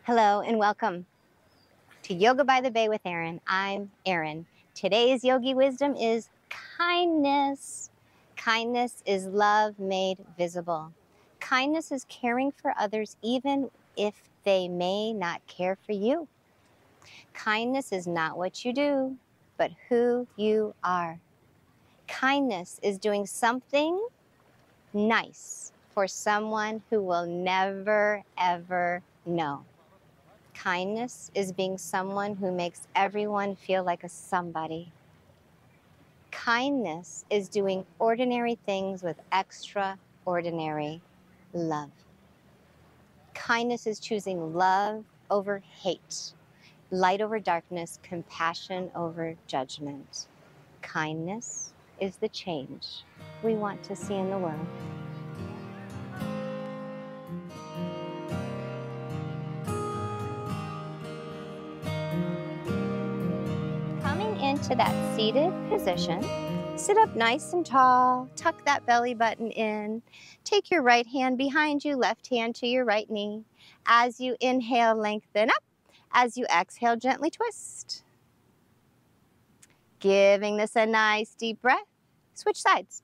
Hello and welcome to Yoga by the Bay with Erin. I'm Erin. Today's Yogi wisdom is kindness. Kindness is love made visible. Kindness is caring for others even if they may not care for you. Kindness is not what you do, but who you are. Kindness is doing something nice for someone who will never, ever know. Kindness is being someone who makes everyone feel like a somebody. Kindness is doing ordinary things with extraordinary love. Kindness is choosing love over hate, light over darkness, compassion over judgment. Kindness is the change we want to see in the world. Into that seated position, sit up nice and tall, tuck that belly button in, take your right hand behind you, left hand to your right knee. As you inhale, lengthen up. As you exhale, gently twist. Giving this a nice deep breath. Switch sides.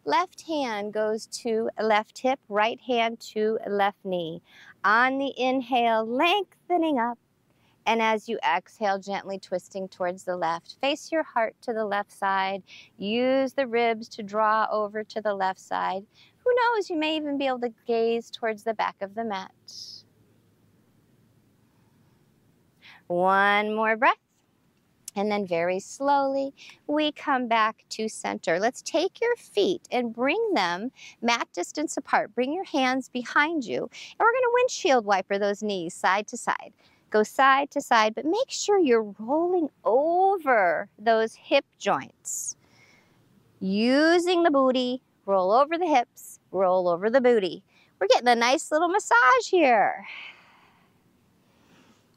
Left hand goes to left hip, right hand to left knee. On the inhale, lengthening up. And as you exhale, gently twisting towards the left. Face your heart to the left side. Use the ribs to draw over to the left side. Who knows, you may even be able to gaze towards the back of the mat. One more breath. And then very slowly, we come back to center. Let's take your feet and bring them mat distance apart. Bring your hands behind you. And we're going to windshield wiper those knees side to side. Go side to side, but make sure you're rolling over those hip joints. Using the booty, roll over the hips, roll over the booty. We're getting a nice little massage here.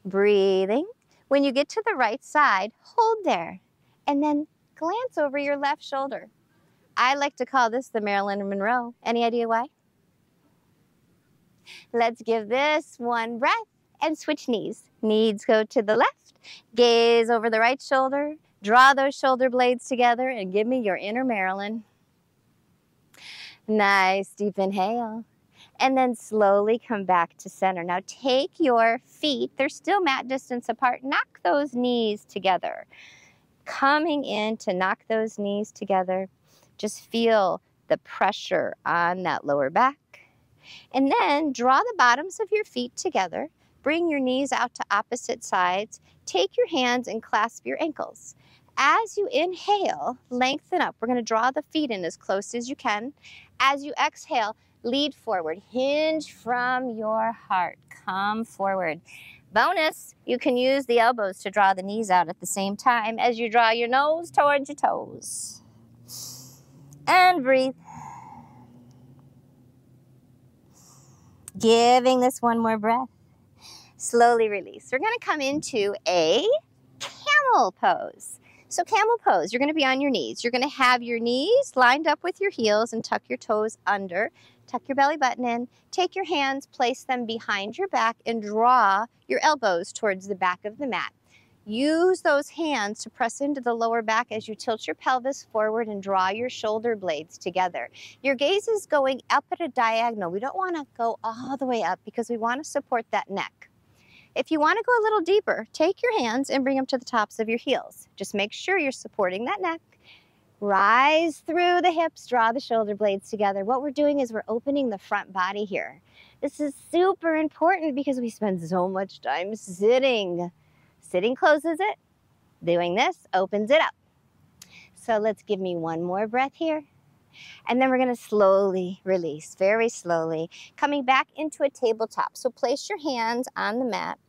Breathing. When you get to the right side, hold there, and then glance over your left shoulder. I like to call this the Marilyn Monroe. Any idea why? Let's give this one breath. And switch knees. Knees go to the left. Gaze over the right shoulder. Draw those shoulder blades together and give me your inner Marilyn. Nice deep inhale. And then slowly come back to center. Now take your feet. They're still mat distance apart. Knock those knees together. Coming in to knock those knees together. Just feel the pressure on that lower back. And then draw the bottoms of your feet together. Bring your knees out to opposite sides. Take your hands and clasp your ankles. As you inhale, lengthen up. We're going to draw the feet in as close as you can. As you exhale, lead forward. Hinge from your heart. Come forward. Bonus, you can use the elbows to draw the knees out at the same time as you draw your nose towards your toes. And breathe. Giving this one more breath. Slowly release. We're going to come into a camel pose. So camel pose, you're going to be on your knees. You're going to have your knees lined up with your heels and tuck your toes under. Tuck your belly button in. Take your hands, place them behind your back, and draw your elbows towards the back of the mat. Use those hands to press into the lower back as you tilt your pelvis forward and draw your shoulder blades together. Your gaze is going up at a diagonal. We don't want to go all the way up because we want to support that neck. If you want to go a little deeper, take your hands and bring them to the tops of your heels. Just make sure you're supporting that neck. Rise through the hips, draw the shoulder blades together. What we're doing is we're opening the front body here. This is super important because we spend so much time sitting. Sitting closes it. Doing this opens it up. So let's give me one more breath here. And then we're going to slowly release, very slowly, coming back into a tabletop. So place your hands on the mat.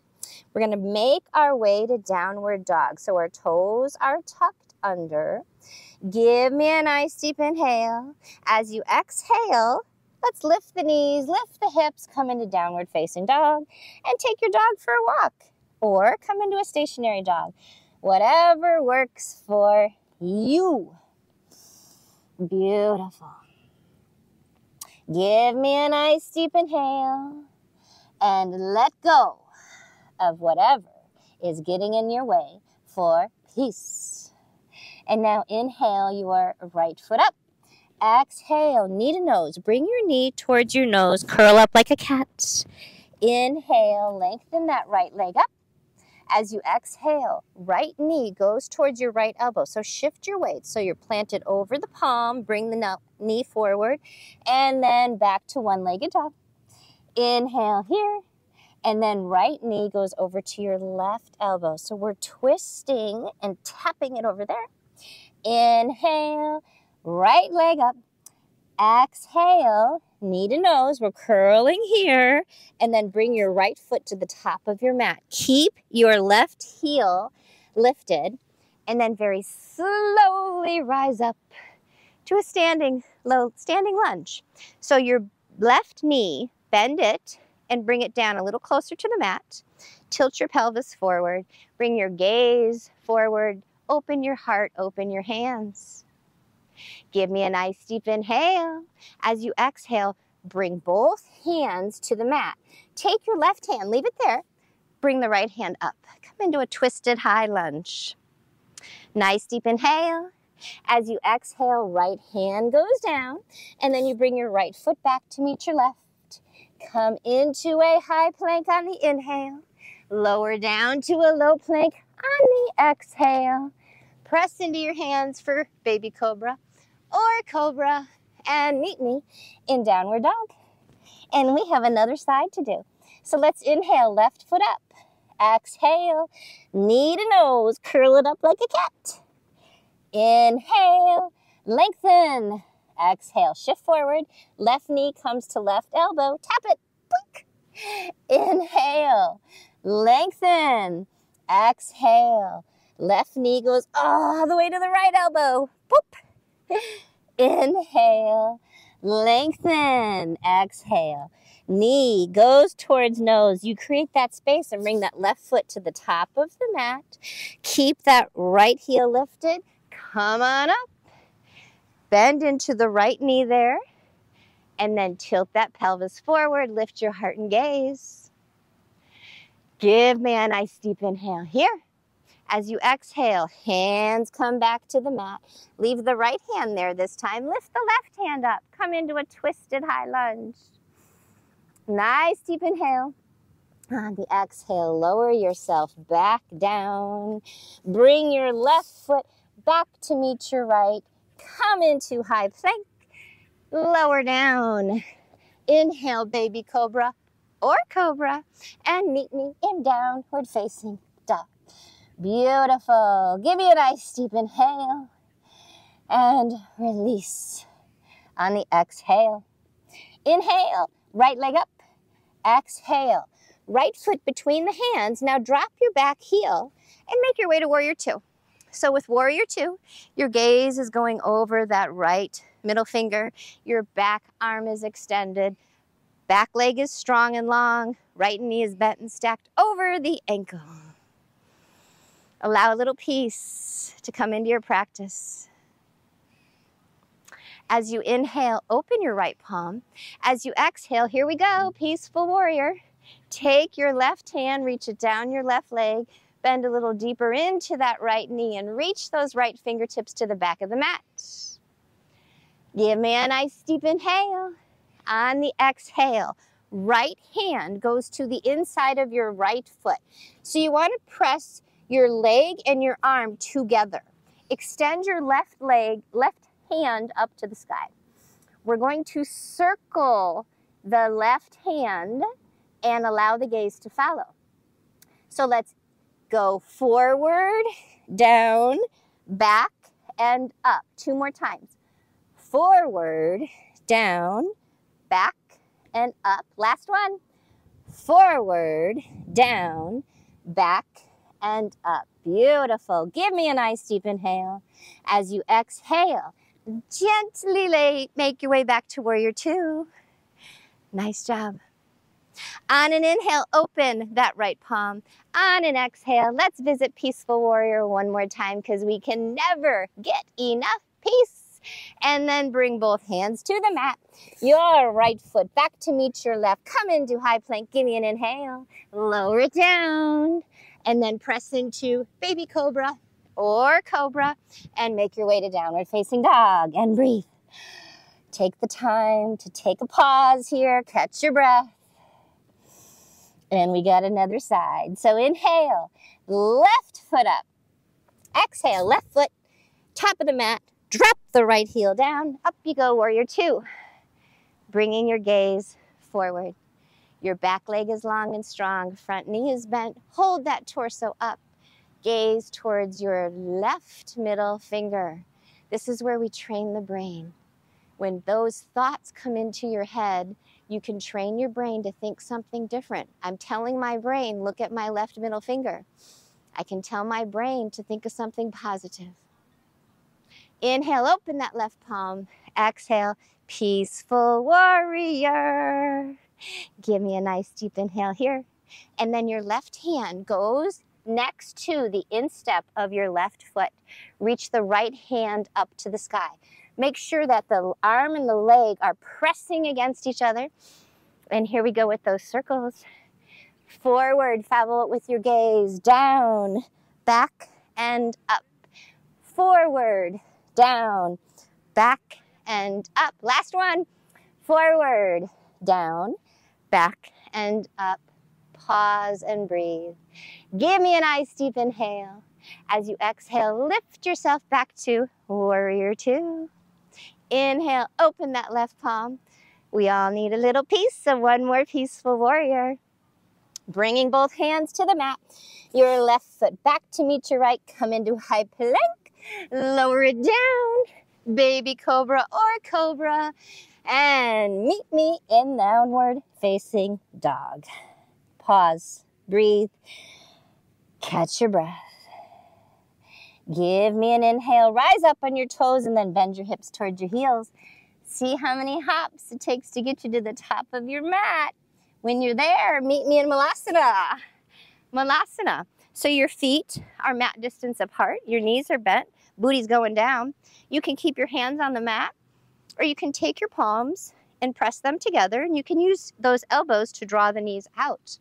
We're going to make our way to downward dog. So our toes are tucked under. Give me a nice deep inhale. As you exhale, let's lift the knees, lift the hips, come into downward facing dog, and take your dog for a walk. Or come into a stationary dog. Whatever works for you. Beautiful. Give me a nice deep inhale and let go of whatever is getting in your way for peace. And now inhale your right foot up. Exhale, knee to nose. Bring your knee towards your nose. Curl up like a cat. Inhale, lengthen that right leg up. As you exhale, right knee goes towards your right elbow. So shift your weight so you're planted over the palm. Bring the knee forward and then back to one-legged dog. Inhale here. And then right knee goes over to your left elbow. So we're twisting and tapping it over there. Inhale, right leg up. Exhale, knee to nose. We're curling here. And then bring your right foot to the top of your mat. Keep your left heel lifted. And then very slowly rise up to a standing lunge. So your left knee, bend it and bring it down a little closer to the mat. Tilt your pelvis forward. Bring your gaze forward. Open your heart, open your hands. Give me a nice deep inhale. As you exhale, bring both hands to the mat. Take your left hand, leave it there. Bring the right hand up. Come into a twisted high lunge. Nice deep inhale. As you exhale, right hand goes down, and then you bring your right foot back to meet your left. Come into a high plank on the inhale. Lower down to a low plank on the exhale. Press into your hands for baby cobra or cobra and meet me in downward dog. And we have another side to do. So let's inhale, left foot up. Exhale, knee to nose, curl it up like a cat. Inhale, lengthen. Exhale, shift forward. Left knee comes to left elbow. Tap it. Blink. Inhale, lengthen. Exhale. Left knee goes all the way to the right elbow. Boop. Inhale, lengthen. Exhale. Knee goes towards nose. You create that space and bring that left foot to the top of the mat. Keep that right heel lifted. Come on up. Bend into the right knee there. And then tilt that pelvis forward. Lift your heart and gaze. Give me a nice deep inhale here. As you exhale, hands come back to the mat. Leave the right hand there this time. Lift the left hand up. Come into a twisted high lunge. Nice deep inhale. On the exhale, lower yourself back down. Bring your left foot back to meet your right. Come into high plank. Lower down. Inhale, baby cobra or cobra. And meet me in downward facing dog. Beautiful. Give me a nice deep inhale. And release on the exhale. Inhale, right leg up. Exhale, right foot between the hands. Now drop your back heel and make your way to warrior two. So with warrior two, your gaze is going over that right middle finger. Your back arm is extended. Back leg is strong and long. Right knee is bent and stacked over the ankle. Allow a little peace to come into your practice. As you inhale, open your right palm. As you exhale, here we go, peaceful warrior. Take your left hand, reach it down your left leg, bend a little deeper into that right knee and reach those right fingertips to the back of the mat. Give me a nice deep inhale. On the exhale, right hand goes to the inside of your right foot. So you want to press your leg and your arm together. Extend your left hand up to the sky. We're going to circle the left hand and allow the gaze to follow. So let's go forward, down, back, and up. 2 more times. Forward, down, back, and up. Last one. Forward, down, back, and up. Beautiful. Give me a nice deep inhale. As you exhale, gently make your way back to warrior two. Nice job. On an inhale, open that right palm. On an exhale, let's visit peaceful warrior one more time because we can never get enough peace. And then bring both hands to the mat. Your right foot back to meet your left. Come into high plank. Give me an inhale. Lower it down. And then press into baby cobra or cobra. And make your way to downward facing dog. And breathe. Take the time to take a pause here. Catch your breath. And we got another side. So inhale. Left foot up. Exhale. Left foot. Top of the mat. Drop the right heel down. Up you go, warrior two. Bringing your gaze forward. Your back leg is long and strong. Front knee is bent. Hold that torso up. Gaze towards your left middle finger. This is where we train the brain. When those thoughts come into your head, you can train your brain to think something different. I'm telling my brain, look at my left middle finger. I can tell my brain to think of something positive. Inhale, open that left palm. Exhale, peaceful warrior. Give me a nice deep inhale here. And then your left hand goes next to the instep of your left foot. Reach the right hand up to the sky. Make sure that the arm and the leg are pressing against each other. And here we go with those circles. Forward, follow it with your gaze. Down, back, and up. Forward, down, back, and up. Last one. Forward, down, back, and up. Pause and breathe. Give me a nice deep inhale. As you exhale, lift yourself back to warrior two. Inhale, open that left palm. We all need a little piece, so one more peaceful warrior. Bringing both hands to the mat. Your left foot back to meet your right. Come into high plank. Lower it down. Baby cobra or cobra. And meet me in downward facing dog. Pause. Breathe. Catch your breath. Give me an inhale. Rise up on your toes and then bend your hips towards your heels. See how many hops it takes to get you to the top of your mat. When you're there, meet me in Malasana. Malasana. So your feet are mat distance apart. Your knees are bent. Booty's going down. You can keep your hands on the mat, or you can take your palms and press them together, and you can use those elbows to draw the knees out.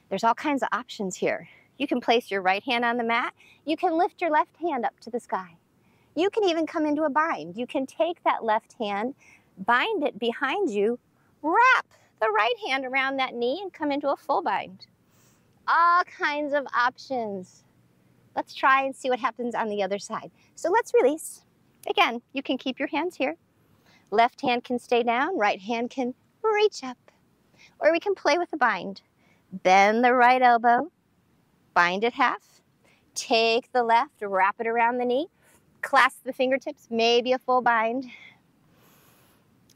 There's all kinds of options here. You can place your right hand on the mat. You can lift your left hand up to the sky. You can even come into a bind. You can take that left hand, bind it behind you, wrap the right hand around that knee and come into a full bind. All kinds of options. Let's try and see what happens on the other side. So let's release. Again, you can keep your hands here. Left hand can stay down, right hand can reach up. Or we can play with a bind. Bend the right elbow, bind it half. Take the left, wrap it around the knee. Clasp the fingertips, maybe a full bind.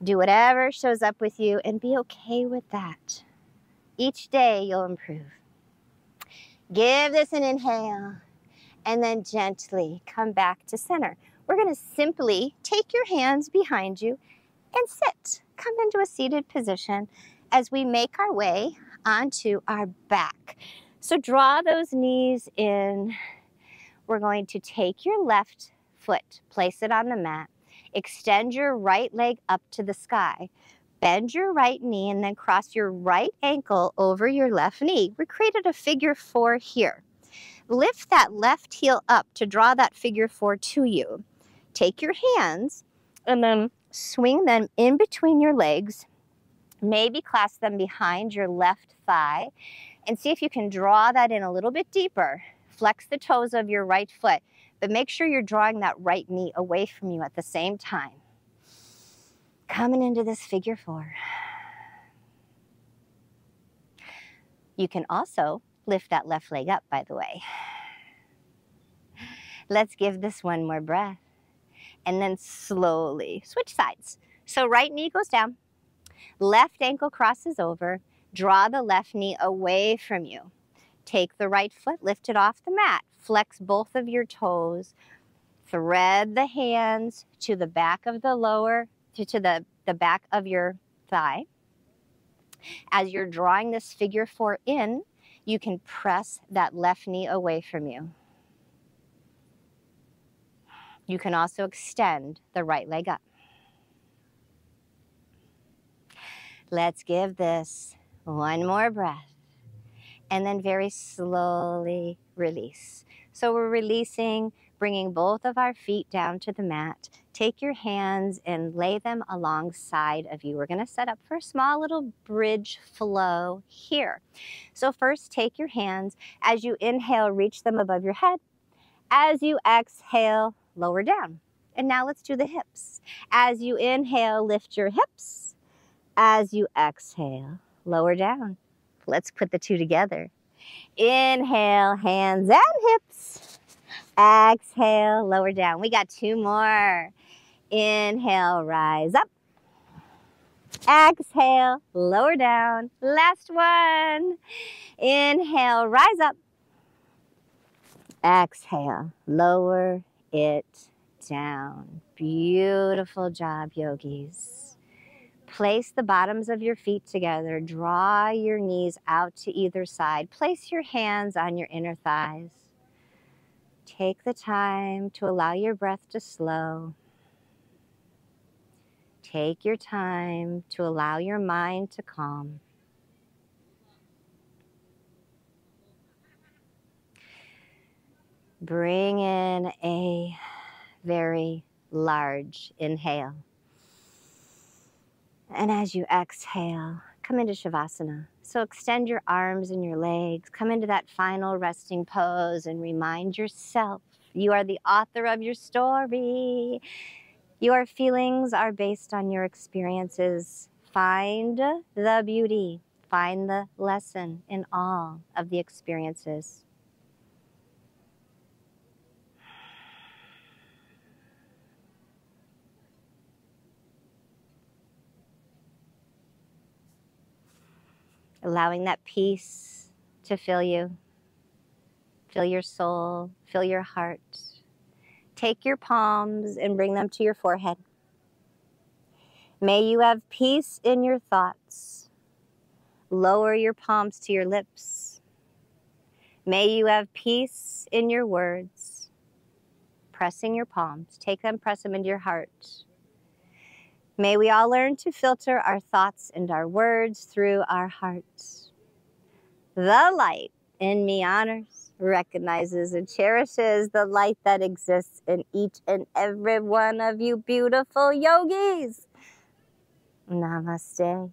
Do whatever shows up with you and be okay with that. Each day you'll improve. Give this an inhale and then gently come back to center. We're going to simply take your hands behind you and sit. Come into a seated position as we make our way onto our back. So draw those knees in. We're going to take your left foot, place it on the mat, extend your right leg up to the sky, bend your right knee, and then cross your right ankle over your left knee. We created a figure four here. Lift that left heel up to draw that figure four to you. Take your hands and then swing them in between your legs. Maybe clasp them behind your left thigh and see if you can draw that in a little bit deeper. Flex the toes of your right foot, but make sure you're drawing that right knee away from you at the same time. Coming into this figure four. You can also lift that left leg up, by the way. Let's give this one more breath. And then slowly switch sides. So right knee goes down. Left ankle crosses over. Draw the left knee away from you. Take the right foot, lift it off the mat. Flex both of your toes. Thread the hands to the back of the lower, to the back of your thigh. As you're drawing this figure four in, you can press that left knee away from you. You can also extend the right leg up. Let's give this one more breath and then very slowly release. So we're releasing, bringing both of our feet down to the mat. Take your hands and lay them alongside of you. We're going to set up for a small little bridge flow here. So first, take your hands. As you inhale, reach them above your head. As you exhale, lower down. And now let's do the hips. As you inhale, lift your hips. As you exhale, lower down. Let's put the two together. Inhale, hands and hips. Exhale, lower down. We got two more. Inhale, rise up. Exhale, lower down. Last one. Inhale, rise up. Exhale, lower it down. Beautiful job, yogis. Place the bottoms of your feet together. Draw your knees out to either side. Place your hands on your inner thighs. Take the time to allow your breath to slow. Take your time to allow your mind to calm. Bring in a very large inhale. And as you exhale, come into Shavasana. So extend your arms and your legs. Come into that final resting pose and remind yourself you are the author of your story. Your feelings are based on your experiences. Find the beauty. Find the lesson in all of the experiences. Allowing that peace to fill you, fill your soul, fill your heart. Take your palms and bring them to your forehead. May you have peace in your thoughts. Lower your palms to your lips. May you have peace in your words. Pressing your palms, take them, press them into your heart. May we all learn to filter our thoughts and our words through our hearts. The light in me honors, recognizes, and cherishes the light that exists in each and every one of you beautiful yogis. Namaste.